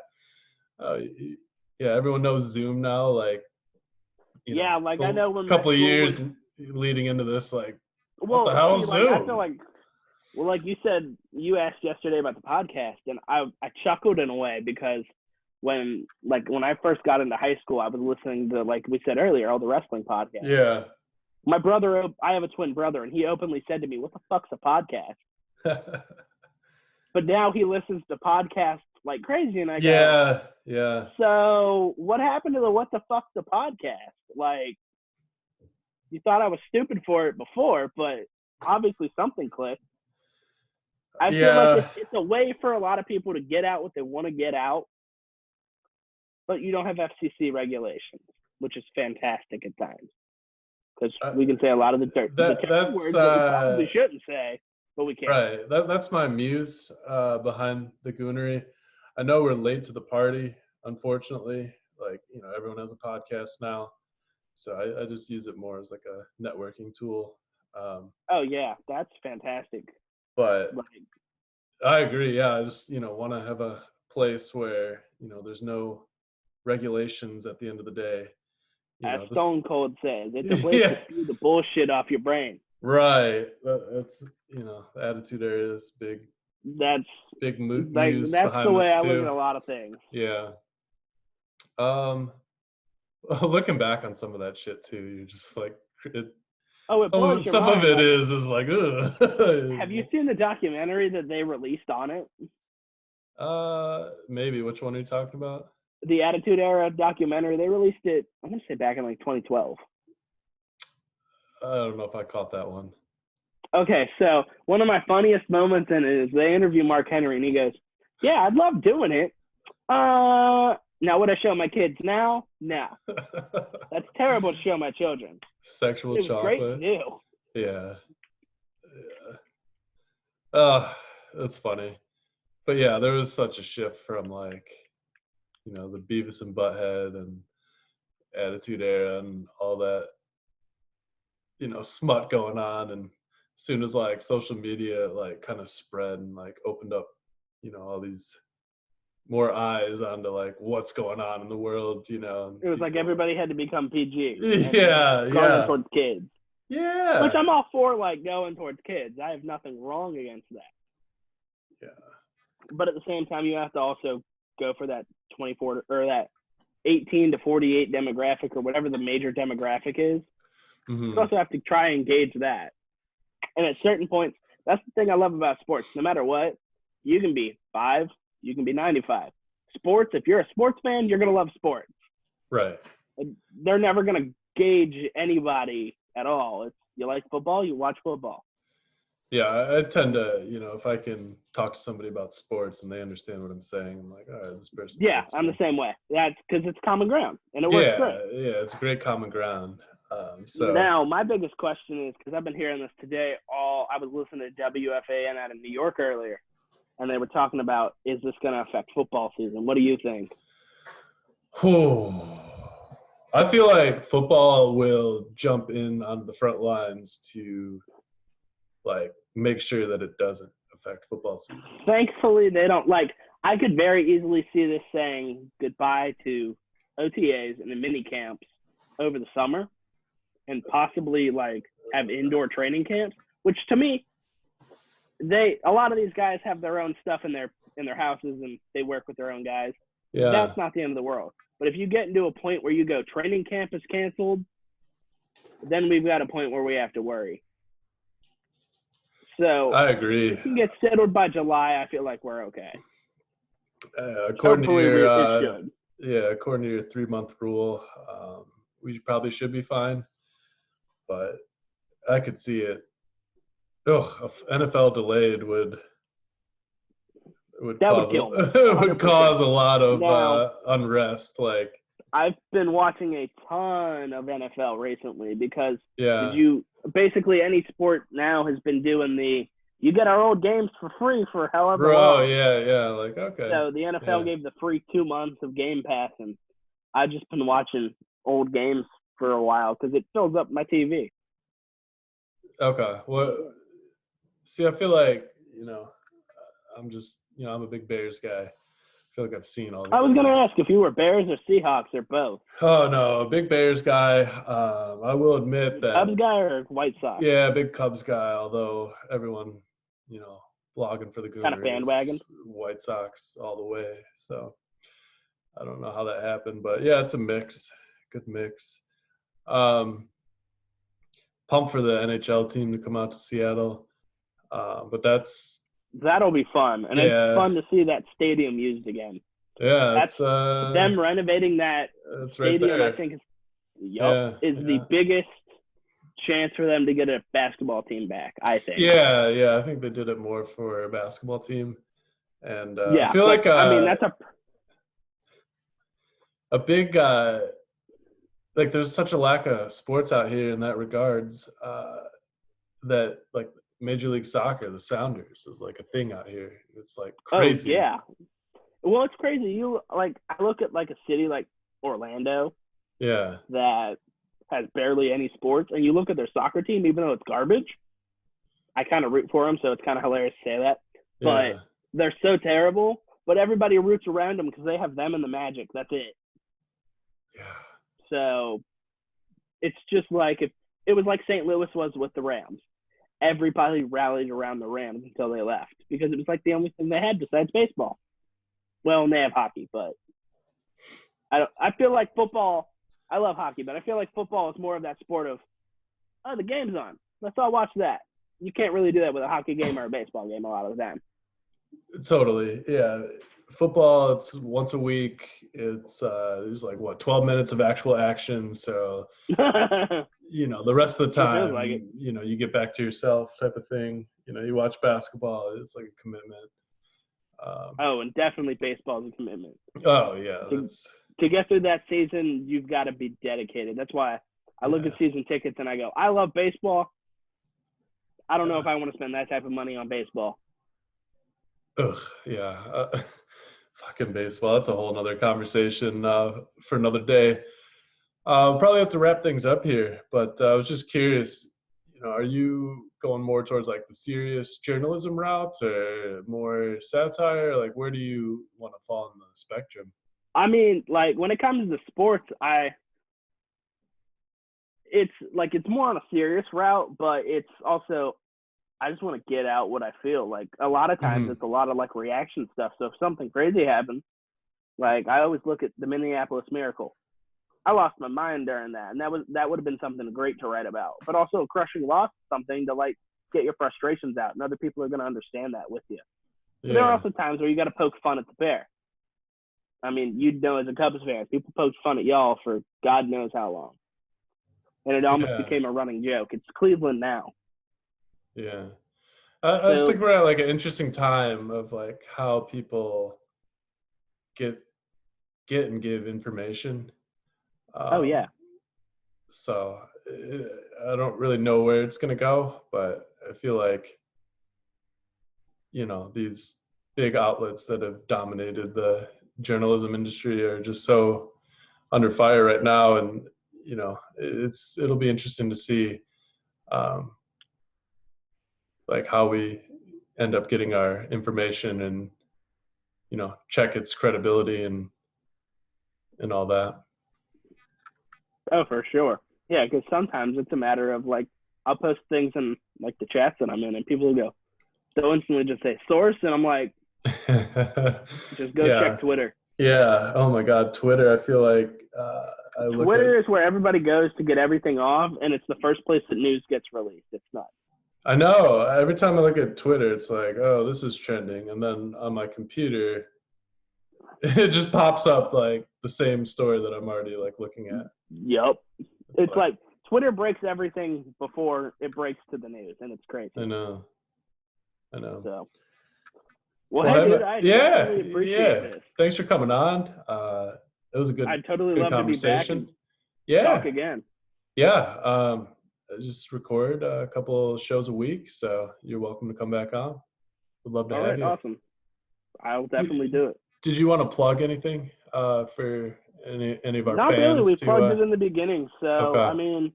Speaker 1: everyone knows Zoom now. Like,
Speaker 2: I know when
Speaker 1: a couple of years leading into this, like, what the hell is Zoom?
Speaker 2: I feel like, like you said, you asked yesterday about the podcast, and I chuckled in a way because when I first got into high school, I was listening to, like we said earlier, all the wrestling podcasts.
Speaker 1: Yeah.
Speaker 2: My brother, I have a twin brother, and he openly said to me, "What the fuck's a podcast?" But now he listens to podcasts like crazy, and I go,
Speaker 1: yeah.
Speaker 2: So what happened to the "What the fuck's a podcast"? Like, you thought I was stupid for it before, but obviously something clicked. I feel like it's a way for a lot of people to get out what they want to get out, but you don't have FCC regulations, which is fantastic at times. Because we can say a lot of the words that we probably shouldn't say, but we can't.
Speaker 1: Right. That's my muse behind the Goonery. I know we're late to the party, unfortunately. Like, everyone has a podcast now. So I just use it more as like a networking tool.
Speaker 2: That's fantastic.
Speaker 1: But I agree. Yeah, I just, want to have a place where, there's no regulations at the end of the day.
Speaker 2: As Stone Cold says, it's a place to spew the bullshit off your brain.
Speaker 1: Right. That's, the attitude there is big.
Speaker 2: That's
Speaker 1: big muse
Speaker 2: that's
Speaker 1: behind
Speaker 2: the way I
Speaker 1: too.
Speaker 2: look at a lot of things.
Speaker 1: Yeah. Looking back on some of that shit too, you're just like, some of it is like, ugh.
Speaker 2: Have you seen the documentary that they released on it?
Speaker 1: Maybe. Which one are you talking about?
Speaker 2: The Attitude Era documentary. They released it, I'm going to say back in like 2012.
Speaker 1: I don't know if I caught that one.
Speaker 2: Okay, so one of my funniest moments in it is they interview Mark Henry, and he goes, "Yeah, I'd love doing it. Now, would I show my kids now? No. That's terrible to show my children.
Speaker 1: Sexual chocolate.
Speaker 2: Great to do."
Speaker 1: Yeah. Oh, that's funny. But yeah, there was such a shift from like, the Beavis and Butthead Attitude Era and all that, smut going on. And as soon as like social media like kind of spread and like opened up, all these more eyes onto like what's going on in the world,
Speaker 2: It was like everybody had to become PG.
Speaker 1: Yeah,
Speaker 2: going towards kids.
Speaker 1: Yeah.
Speaker 2: Which I'm all for, like, going towards kids. I have nothing wrong against that.
Speaker 1: Yeah.
Speaker 2: But at the same time, you have to also go for that 24 or that 18 to 48 demographic or whatever the major demographic is.
Speaker 1: Mm-hmm.
Speaker 2: You also have to try and gauge that. And at certain points, that's the thing I love about sports. No matter what, you can be 5, you can be 95. Sports, if you're a sports fan, you're going to love sports.
Speaker 1: Right.
Speaker 2: They're never going to gauge anybody at all. It's, you like football, you watch football.
Speaker 1: Yeah, I tend to, if I can talk to somebody about sports and they understand what I'm saying, I'm like, all right, this person.
Speaker 2: Yeah, I'm the same way. That's because it's common ground, and it works great.
Speaker 1: Yeah, it's a great common ground. So
Speaker 2: now, my biggest question is, because I've been hearing this today, I was listening to WFAN out of New York earlier, and they were talking about, is this going to affect football season? What do you think?
Speaker 1: I feel like football will jump in on the front lines to like make sure that it doesn't affect football season.
Speaker 2: Thankfully, they don't. Like, I could very easily see this saying goodbye to OTAs and the mini camps over the summer, and possibly like have indoor training camps. Which to me, a lot of these guys have their own stuff in their houses and they work with their own guys.
Speaker 1: Yeah,
Speaker 2: that's not the end of the world. But if you get into a point where you go training camp is canceled, then we've got a point where we have to worry. So
Speaker 1: I agree.
Speaker 2: If we can get settled by July, I feel like we're okay.
Speaker 1: According to your 3-month rule, we probably should be fine. But I could see it. NFL delayed would cause a lot of unrest. Like,
Speaker 2: I've been watching a ton of NFL recently because basically any sport now has been doing you get our old games for free for however long.
Speaker 1: Yeah. Like, okay.
Speaker 2: So the NFL gave the free 2 months of Game Pass, and I've just been watching old games for a while because it fills up my TV.
Speaker 1: Okay. Well, see, I feel like, I'm just, I'm a big Bears guy. I feel like I've seen all the
Speaker 2: I was going to ask if you were Bears or Seahawks or both.
Speaker 1: Oh, no, a big Bears guy. I will admit that.
Speaker 2: Cubs guy or White Sox?
Speaker 1: Yeah, big Cubs guy, although everyone, blogging for the Goonery.
Speaker 2: Kind of bandwagon.
Speaker 1: White Sox all the way. So I don't know how that happened, but yeah, it's a mix. Good mix. Pumped for the NHL team to come out to Seattle. But
Speaker 2: that'll be fun. And it's fun to see that stadium used again.
Speaker 1: Yeah.
Speaker 2: That's them renovating that stadium,
Speaker 1: right,
Speaker 2: I think is the biggest chance for them to get a basketball team back, I think.
Speaker 1: Yeah. I think they did it more for a basketball team. And I feel like
Speaker 2: that's
Speaker 1: a big like there's such a lack of sports out here in that regards that like Major League Soccer, the Sounders, is like a thing out here. It's like crazy.
Speaker 2: Oh, yeah. Well, it's crazy. I look at like a city like Orlando.
Speaker 1: Yeah.
Speaker 2: That has barely any sports, and you look at their soccer team, even though it's garbage. I kind of root for them, so it's kind of hilarious to say that. But they're so terrible, but everybody roots around them because they have them and the Magic. That's it.
Speaker 1: Yeah.
Speaker 2: So it's just like if it was like St. Louis was with the Rams. Everybody rallied around the Rams until they left because it was like the only thing they had besides baseball. Well, and they have hockey, but I feel like football. I love hockey, but I feel like football is more of that sport of, the game's on. Let's all watch that. You can't really do that with a hockey game or a baseball game a lot of the time.
Speaker 1: Totally, yeah. Football, it's once a week. It's there's like 12 minutes of actual action. So the rest of the time,
Speaker 2: like
Speaker 1: you get back to yourself type of thing. You watch basketball. It's like a commitment.
Speaker 2: And definitely baseball is a commitment.
Speaker 1: Oh yeah,
Speaker 2: to get through that season, you've got to be dedicated. That's why I look at season tickets and I go, I love baseball. I don't know if I want to spend that type of money on baseball.
Speaker 1: Ugh, yeah. Fucking baseball. That's a whole nother conversation for another day. Probably have to wrap things up here, but I was just curious, are you going more towards like the serious journalism route or more satire? Like, where do you want to fall on the spectrum?
Speaker 2: I mean, like when it comes to sports, it's like it's more on a serious route, but it's also I just want to get out what I feel. Like a lot of times, it's a lot of like reaction stuff. So if something crazy happens, like I always look at the Minneapolis Miracle. I lost my mind during that, and that would have been something great to write about. But also, a crushing loss, something to like get your frustrations out, and other people are going to understand that with you. But there are also times where you got to poke fun at the bear. I mean, you'd know as a Cubs fan, people poked fun at y'all for God knows how long, and it almost became a running joke. It's Cleveland now.
Speaker 1: Yeah, I was thinking about like an interesting time of like how people get and give information.
Speaker 2: Oh yeah.
Speaker 1: So I don't really know where it's gonna go, but I feel like these big outlets that have dominated the journalism industry are just so under fire right now, and it'll be interesting to see like how we end up getting our information and check its credibility and all that.
Speaker 2: Oh, for sure. Yeah, because sometimes it's a matter of like I'll post things in like the chats that I'm in, and people will go, they'll instantly just say source, and I'm like, just go check Twitter.
Speaker 1: Yeah. Oh my God, Twitter. I feel like
Speaker 2: Twitter is where everybody goes to get everything off, and it's the first place that news gets released. It's nuts.
Speaker 1: I know. Every time I look at Twitter, it's like, oh, this is trending, and then on my computer, it just pops up like the same story that I'm already like looking at.
Speaker 2: Yep. It's like Twitter breaks everything before it breaks to the news, and it's crazy.
Speaker 1: I know.
Speaker 2: So, well, hey, dude, I definitely appreciate this.
Speaker 1: Thanks for coming on. It was a good.
Speaker 2: I'd totally
Speaker 1: love
Speaker 2: to be back and talk again.
Speaker 1: Yeah. I just record a couple shows a week, so you're welcome to come back on. Would love to have you.
Speaker 2: Awesome. I'll definitely do it.
Speaker 1: Did you want to plug anything for any of our
Speaker 2: Not
Speaker 1: fans?
Speaker 2: Not really. We plugged it in the beginning. So,
Speaker 1: okay.
Speaker 2: I mean,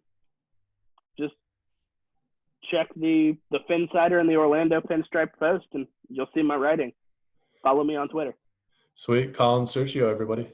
Speaker 2: just check the Finsider and the Orlando Pinstripe Post, and you'll see my writing. Follow me on Twitter.
Speaker 1: Sweet. Collin Sturchio, everybody.